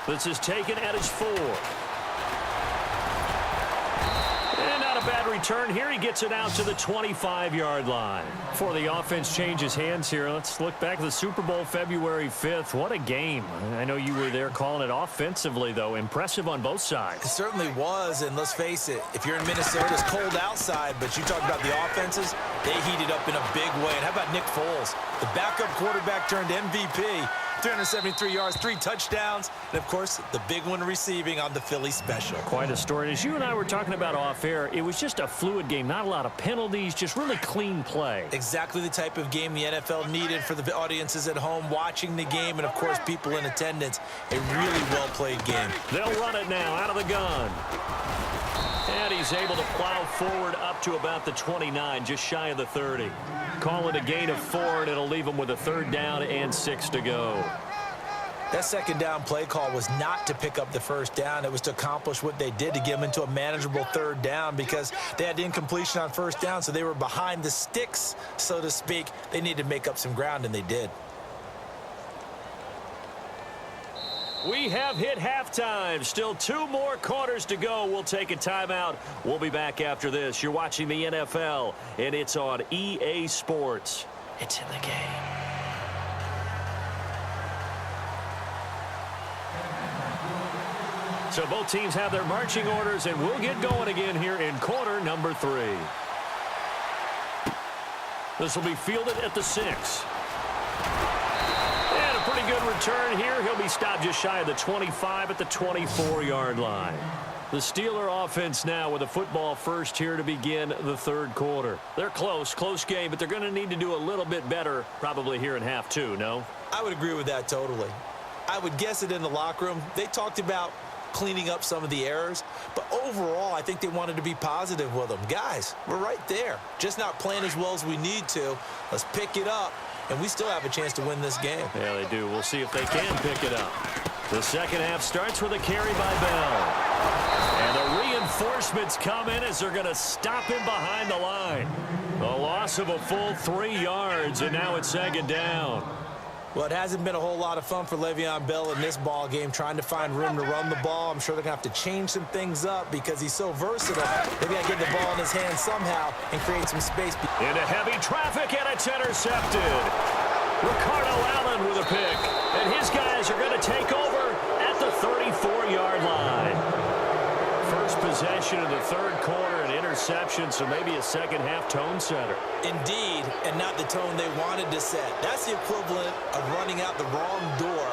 This is taken at his 4. And not a bad return here. He gets it out to the 25-yard line. Before the offense changes hands here, let's look back at the Super Bowl February 5th. What a game. I know you were there calling it offensively, though. Impressive on both sides. It certainly was, and let's face it, if you're in Minnesota, it's cold outside, but you talk about the offenses, they heated up in a big way. And how about Nick Foles? The backup quarterback turned MVP. 373 yards, 3 touchdowns, and, of course, the big one receiving on the Philly special. Quite a story. As you and I were talking about off-air, it was just a fluid game. Not a lot of penalties, just really clean play. Exactly the type of game the NFL needed for the audiences at home watching the game and, of course, people in attendance. A really well-played game. They'll run it now out of the gun. And he's able to plow forward up to about the 29, just shy of the 30. Call it a gain of 4, and it'll leave him with a 3rd down and 6 to go. That 2nd down play call was not to pick up the 1st down. It was to accomplish what they did, to get them into a manageable 3rd down, because they had incompletion on 1st down, so they were behind the sticks, so to speak. They needed to make up some ground, and they did. We have hit halftime. Still 2 more quarters to go. We'll take a timeout. We'll be back after this. You're watching the NFL, and it's on EA Sports. It's in the game. So both teams have their marching orders, and we'll get going again here in quarter number 3. This will be fielded at the 6. Pretty good return here. He'll be stopped just shy of the 25 at the 24-yard line. The Steeler offense now with a football first here to begin the 3rd quarter. They're close game, but they're going to need to do a little bit better probably here in half 2, no? I would agree with that totally. I would guess it in the locker room. They talked about cleaning up some of the errors, but overall I think they wanted to be positive with them. Guys, we're right there. Just not playing as well as we need to. Let's pick it up. And we still have a chance to win this game. Yeah, they do. We'll see if they can pick it up. The second half starts with a carry by Bell. And the reinforcements come in as they're going to stop him behind the line. A loss of a full 3 yards, and now it's 2nd down. Well, it hasn't been a whole lot of fun for Le'Veon Bell in this ball game, trying to find room to run the ball. I'm sure they're going to have to change some things up because he's so versatile. They've got to get the ball in his hands somehow and create some space. Into heavy traffic, and it's intercepted. Ricardo Allen with a pick. And his guys are going to take over at the 34-yard line. First possession of the 3rd quarter, an interception, so maybe a second-half tone setter. Indeed, and not the tone they wanted to set. That's the equivalent of running out the wrong door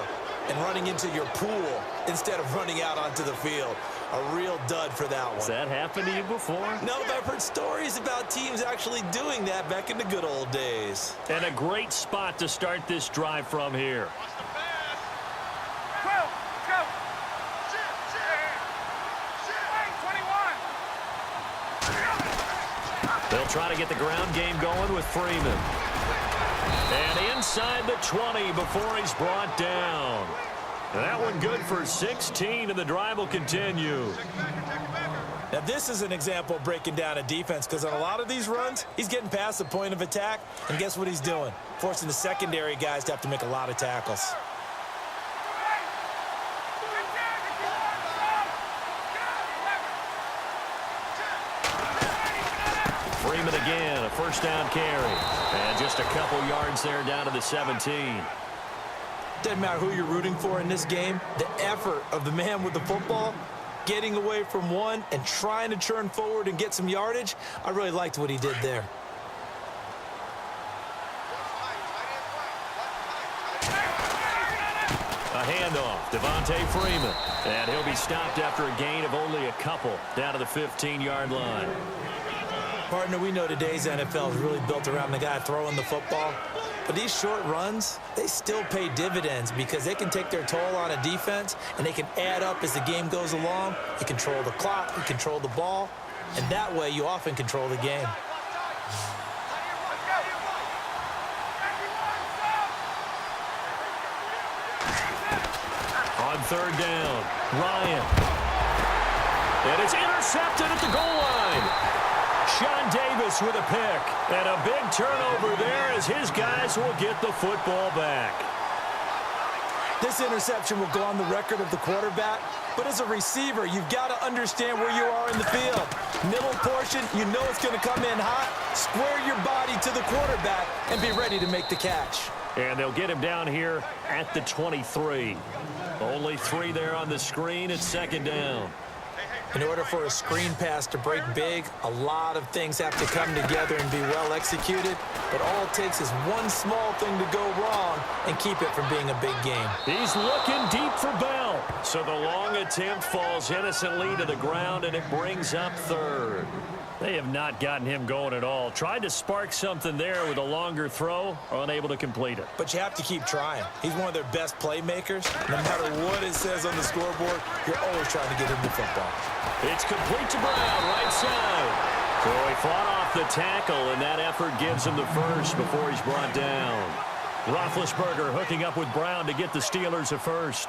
and running into your pool instead of running out onto the field. A real dud for that one. Has that happened to you before? No, but I've heard stories about teams actually doing that back in the good old days. And a great spot to start this drive from here. They'll try to get the ground game going with Freeman. And inside the 20 before he's brought down. That one good for 16, and the drive will continue. Now, this is an example of breaking down a defense, because on a lot of these runs, he's getting past the point of attack, and guess what he's doing? Forcing the secondary guys to have to make a lot of tackles. Freeman again, a 1st down carry. And just a couple yards there down to the 17. Doesn't matter who you're rooting for in this game. The effort of the man with the football, getting away from one and trying to churn forward and get some yardage, I really liked what he did there. A handoff, Devontae Freeman. And he'll be stopped after a gain of only a couple down to the 15-yard line. Partner, we know today's NFL is really built around the guy throwing the football. But these short runs, they still pay dividends because they can take their toll on a defense, and they can add up as the game goes along. You control the clock, you control the ball, and that way you often control the game. On 3rd down, Ryan. And it's intercepted at the goal line. Sean Davis with a pick. And a big turnover there as his guys will get the football back. This interception will go on the record of the quarterback, but as a receiver, you've got to understand where you are in the field. Middle portion, you know it's going to come in hot. Square your body to the quarterback and be ready to make the catch. And they'll get him down here at the 23. Only 3 there on the screen at second down. In order for a screen pass to break big, a lot of things have to come together and be well executed. But all it takes is one small thing to go wrong and keep it from being a big game. He's looking deep for Bell. So the long attempt falls innocently to the ground, and it brings up third. They have not gotten him going at all. Tried to spark something there with a longer throw, unable to complete it. But you have to keep trying. He's one of their best playmakers. No matter what it says on the scoreboard, you're always trying to get him the football. It's complete to Brown, right side. So he fought off the tackle, and that effort gives him the first before he's brought down. Roethlisberger hooking up with Brown to get the Steelers a first.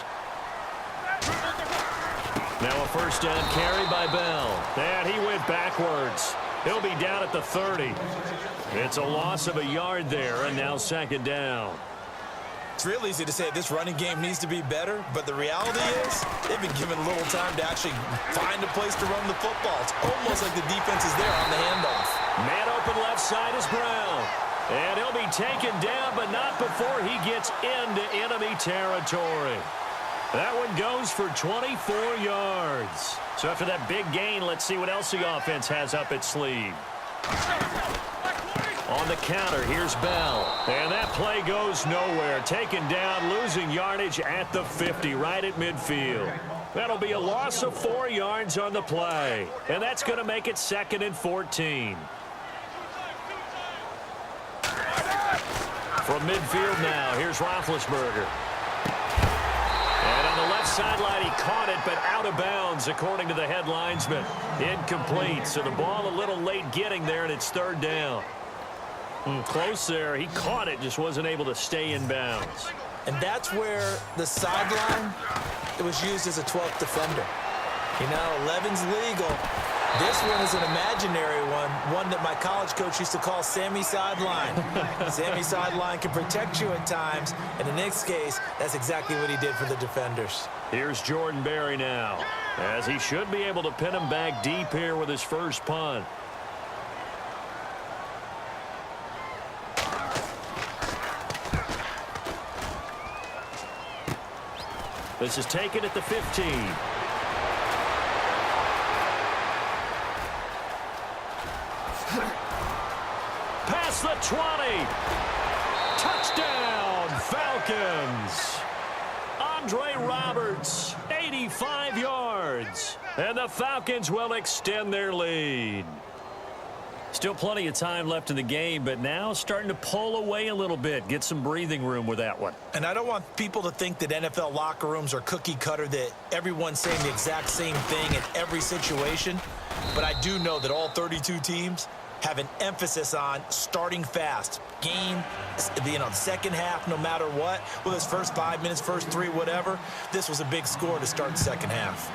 Now a first down carry by Bell. And he went backwards. He'll be down at the 30. It's a loss of a yard there, and now second down. It's real easy to say this running game needs to be better, but the reality is they've been given a little time to actually find a place to run the football. It's almost like the defense is there on the handoff. Man open left side is Brown. And he'll be taken down, but not before he gets into enemy territory. That one goes for 24 yards. So after that big gain, let's see what else the offense has up its sleeve. On the counter, here's Bell. And that play goes nowhere. Taken down, losing yardage at the 50, right at midfield. That'll be a loss of 4 yards on the play. And that's going to make it 2nd and 14. From midfield now, here's Roethlisberger. And on the left sideline, he caught it, but out of bounds, according to the head linesman. Incomplete, so the ball a little late getting there, and it's third down. Close there. He caught it, just wasn't able to stay in bounds. And that's where the sideline, it was used as a 12th defender. You know, 11's legal. This one is an imaginary one that my college coach used to call Sammy Sideline. Sammy Sideline can protect you at times, and in this case, that's exactly what he did for the defenders. Here's Jordan Berry now, as he should be able to pin him back deep here with his first punt. This is taken at the 15. Past the 20. Touchdown, Falcons. Andre Roberts, 85 yards. And the Falcons will extend their lead. Still plenty of time left in the game, but now starting to pull away a little bit. Get some breathing room with that one. And I don't want people to think that NFL locker rooms are cookie cutter, that everyone's saying the exact same thing in every situation. But I do know that all 32 teams have an emphasis on starting fast. Game, the second half, no matter what. Well, this first 5 minutes, first 3, whatever. This was a big score to start the second half.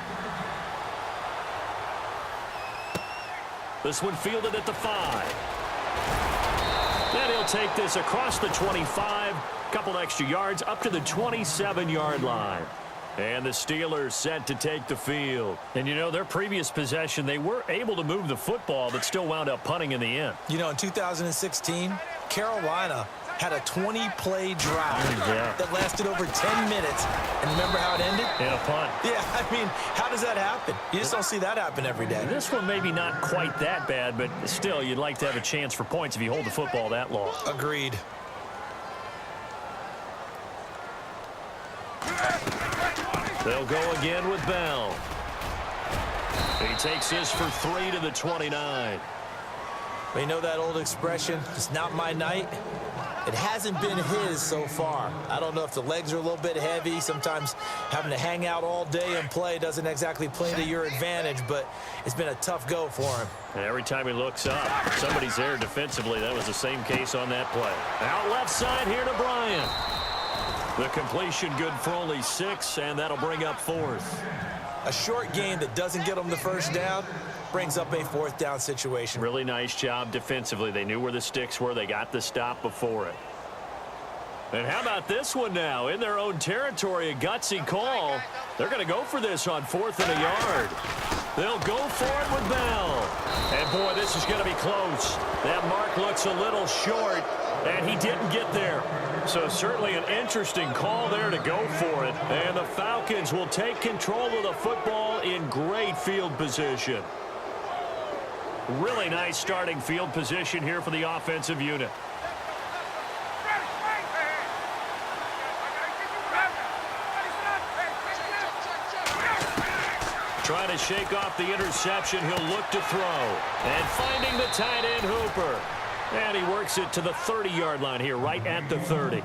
This one fielded at the 5. Then he'll take this across the 25. Couple extra yards up to the 27-yard line. And the Steelers set to take the field. And, you know, their previous possession, they were able to move the football, but still wound up punting in the end. You know, in 2016, Carolina had a 20-play drive that lasted over 10 minutes. And remember how it ended? In a punt. Yeah, I mean, how does that happen? You just don't see that happen every day. This one maybe not quite that bad, but still, you'd like to have a chance for points if you hold the football that long. Agreed. They'll go again with Bell. He takes this for 3 to the 29. You know that old expression, it's not my night? It hasn't been his so far. I don't know if the legs are a little bit heavy. Sometimes having to hang out all day and play doesn't exactly play to your advantage, but it's been a tough go for him. And every time he looks up, somebody's there defensively. That was the same case on that play. Out left side here to Bryant. The completion good for only 6, and that'll bring up 4th. A short game that doesn't get them the first down brings up a 4th down situation. Really nice job defensively. They knew where the sticks were. They got the stop before it. And how about this one now? In their own territory, a gutsy call. They're going to go for this on 4th and a yard. They'll go for it with Bell. And, boy, this is going to be close. That mark looks a little short, and he didn't get there. So certainly an interesting call there to go for it. And the Falcons will take control of the football in great field position. Really nice starting field position here for the offensive unit. Trying to shake off the interception. He'll look to throw. And finding the tight end Hooper. And he works it to the 30-yard line here, right at the 30.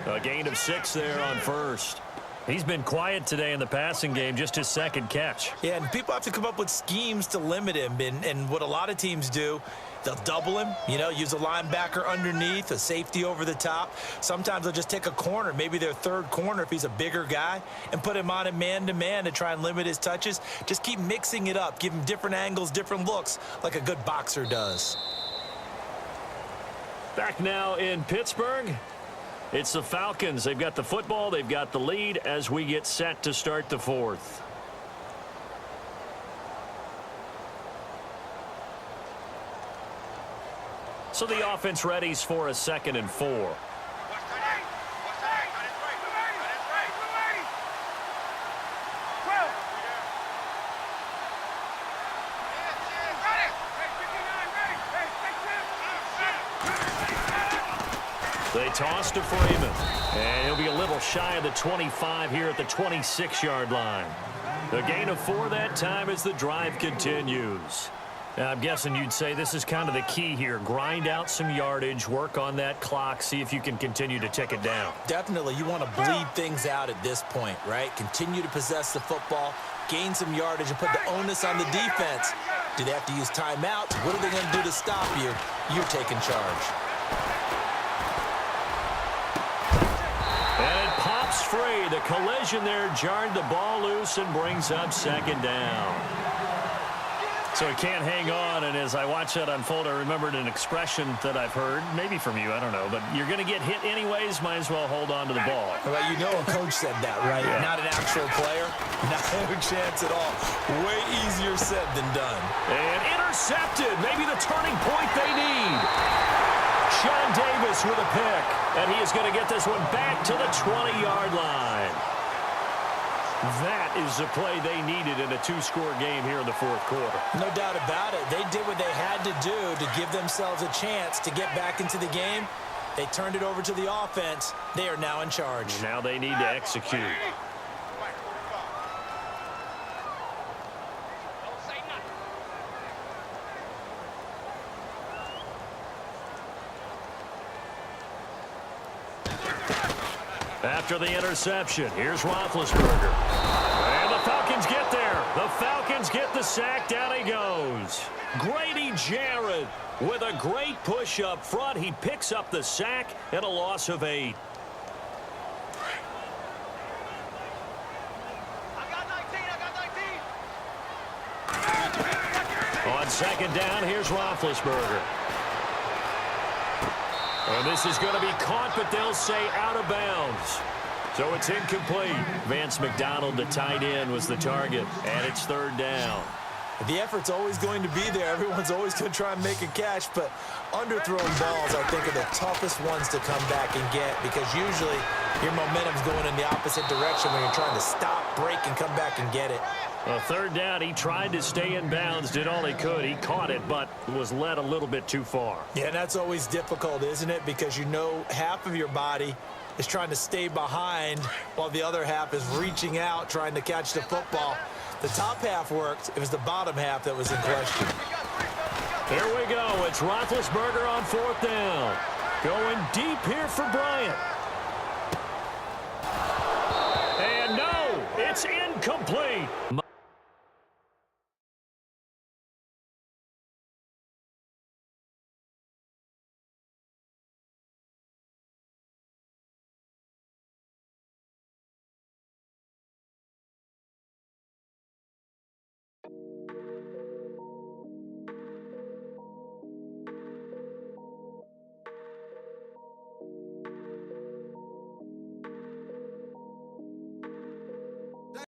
A gain of 6 there on first. He's been quiet today in the passing game, just his second catch. Yeah, and people have to come up with schemes to limit him. And what a lot of teams do, they'll double him, use a linebacker underneath, a safety over the top. Sometimes they'll just take a corner, maybe their third corner if he's a bigger guy, and put him on a man-to-man to try and limit his touches. Just keep mixing it up, give him different angles, different looks, like a good boxer does. Back now in Pittsburgh. It's the Falcons. They've got the football. They've got the lead as we get set to start the 4th. So the offense readies for a 2nd and 4. They toss to Freeman. And he'll be a little shy of the 25 here at the 26-yard line. A gain of 4 that time as the drive continues. Now, I'm guessing you'd say this is kind of the key here. Grind out some yardage, work on that clock, see if you can continue to tick it down. Definitely. You want to bleed things out at this point, right? Continue to possess the football, gain some yardage, and put the onus on the defense. Do they have to use timeouts? What are they going to do to stop you? You're taking charge. And it pops free. The collision there jarred the ball loose and brings up 2nd down. So he can't hang on, and as I watch that unfold, I remembered an expression that I've heard, maybe from you, I don't know, but you're going to get hit anyways, might as well hold on to the ball. Well, a coach said that, right? Yeah. Not an actual player. No chance at all. Way easier said than done. And intercepted. Maybe the turning point they need. Sean Davis with a pick, and he is going to get this one back to the 20-yard line. That is the play they needed in a 2-score game here in the 4th quarter. No doubt about it. They did what they had to do to give themselves a chance to get back into the game. They turned it over to the offense. They are now in charge. Now they need to execute. After the interception, here's Roethlisberger. And the Falcons get there. The Falcons get the sack. Down he goes. Grady Jarrett with a great push up front. He picks up the sack and a loss of 8. On 2nd down, here's Roethlisberger. And this is going to be caught, but they'll say out of bounds. So it's incomplete. Vance McDonald, the tight end, was the target, and it's 3rd down. The effort's always going to be there. Everyone's always going to try and make a catch, but underthrown balls, I think, are the toughest ones to come back and get because usually your momentum's going in the opposite direction when you're trying to stop, break, and come back and get it. Well, 3rd down, he tried to stay in bounds, did all he could. He caught it, but was led a little bit too far. Yeah, and that's always difficult, isn't it? Because half of your body is trying to stay behind while the other half is reaching out, trying to catch the football. The top half worked. It was the bottom half that was in question. Here we go. It's Roethlisberger on 4th down. Going deep here for Bryant. And no, it's incomplete.